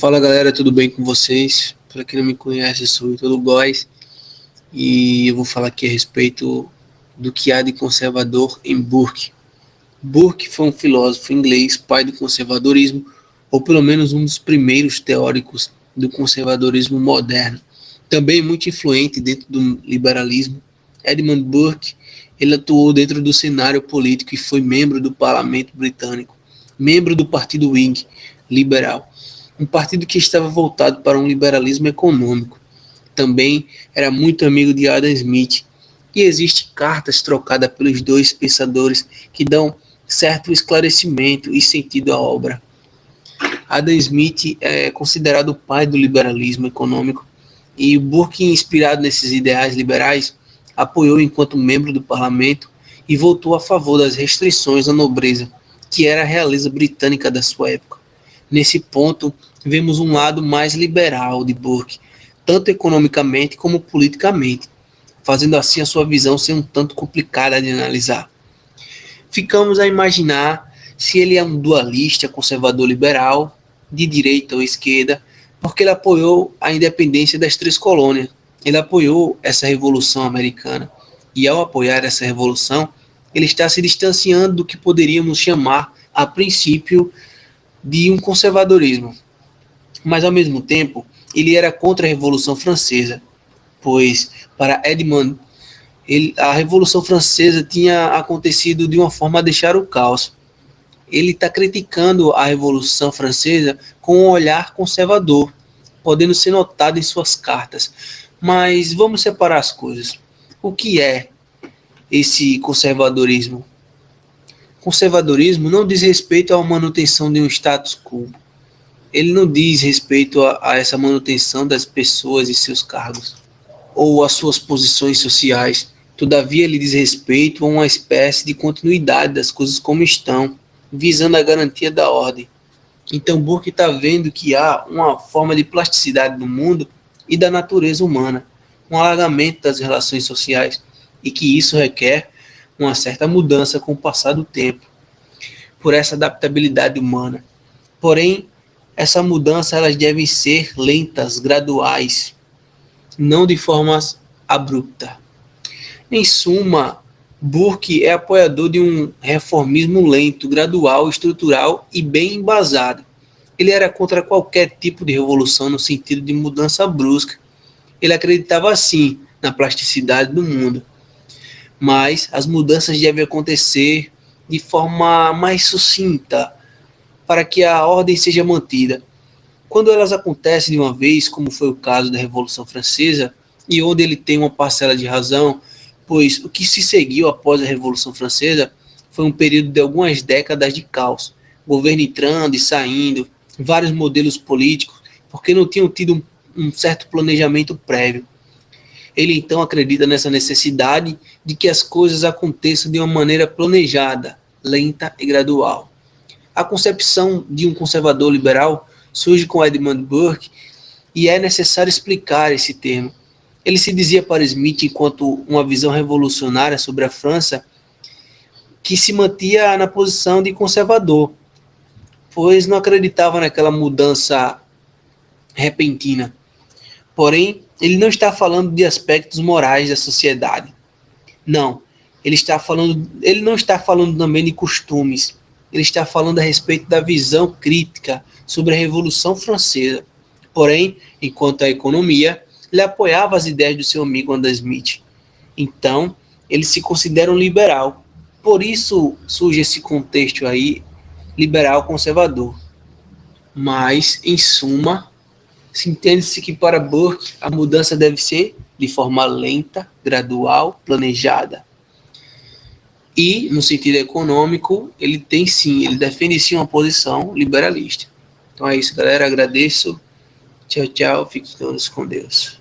Fala galera, tudo bem com vocês? Para quem não me conhece, eu sou o Ítalo Góes e eu vou falar aqui a respeito do que há de conservador em Burke. Burke foi um filósofo inglês, pai do conservadorismo, ou pelo menos um dos primeiros teóricos do conservadorismo moderno. Também muito influente dentro do liberalismo. Edmund Burke, ele atuou dentro do cenário político e foi membro do parlamento britânico, membro do partido Whig liberal, um partido que estava voltado para um liberalismo econômico. Também era muito amigo de Adam Smith, e existem cartas trocadas pelos dois pensadores que dão certo esclarecimento e sentido à obra. Adam Smith é considerado o pai do liberalismo econômico, e Burke, inspirado nesses ideais liberais, apoiou enquanto membro do parlamento e votou a favor das restrições à nobreza, que era a realeza britânica da sua época. Nesse ponto, vemos um lado mais liberal de Burke, tanto economicamente como politicamente, fazendo assim a sua visão ser um tanto complicada de analisar. Ficamos a imaginar se ele é um dualista conservador liberal, de direita ou esquerda, porque ele apoiou a independência das três colônias. Ele apoiou essa revolução americana. E ao apoiar essa revolução, ele está se distanciando do que poderíamos chamar, a princípio, de um conservadorismo. Mas, ao mesmo tempo, ele era contra a Revolução Francesa, pois, para Edmund, a Revolução Francesa tinha acontecido de uma forma a deixar o caos. Ele está criticando a Revolução Francesa com um olhar conservador, podendo ser notado em suas cartas. Mas vamos separar as coisas. O que é esse conservadorismo? Conservadorismo não diz respeito à manutenção de um status quo. Ele não diz respeito a essa manutenção das pessoas e seus cargos, ou às suas posições sociais. Todavia, ele diz respeito a uma espécie de continuidade das coisas como estão, visando a garantia da ordem. Então, Burke está vendo que há uma forma de plasticidade do mundo e da natureza humana, um alargamento das relações sociais, e que isso requer uma certa mudança com o passar do tempo, por essa adaptabilidade humana. Porém, essa mudança elas devem ser lentas, graduais, não de forma abrupta. Em suma, Burke é apoiador de um reformismo lento, gradual, estrutural e bem embasado. Ele era contra qualquer tipo de revolução no sentido de mudança brusca. Ele acreditava assim na plasticidade do mundo, mas as mudanças devem acontecer de forma mais sucinta, para que a ordem seja mantida. Quando elas acontecem de uma vez, como foi o caso da Revolução Francesa, e onde ele tem uma parcela de razão, pois o que se seguiu após a Revolução Francesa foi um período de algumas décadas de caos, governo entrando e saindo, vários modelos políticos, porque não tinham tido um certo planejamento prévio. Ele então acredita nessa necessidade de que as coisas aconteçam de uma maneira planejada, lenta e gradual. A concepção de um conservador liberal surge com Edmund Burke e é necessário explicar esse termo. Ele se dizia para Smith, enquanto uma visão revolucionária sobre a França, que se mantinha na posição de conservador, pois não acreditava naquela mudança repentina. Porém, ele não está falando de aspectos morais da sociedade. Não, ele não está falando também de costumes. Ele está falando a respeito da visão crítica sobre a Revolução Francesa. Porém, enquanto a economia, ele apoiava as ideias do seu amigo Adam Smith. Então, ele se considera um liberal. Por isso surge esse contexto aí, liberal conservador. Mas, em suma, se entende-se que para Burke a mudança deve ser de forma lenta, gradual, planejada. E, no sentido econômico, ele defende sim uma posição liberalista. Então é isso, galera. Agradeço. Tchau, tchau. Fiquem todos com Deus.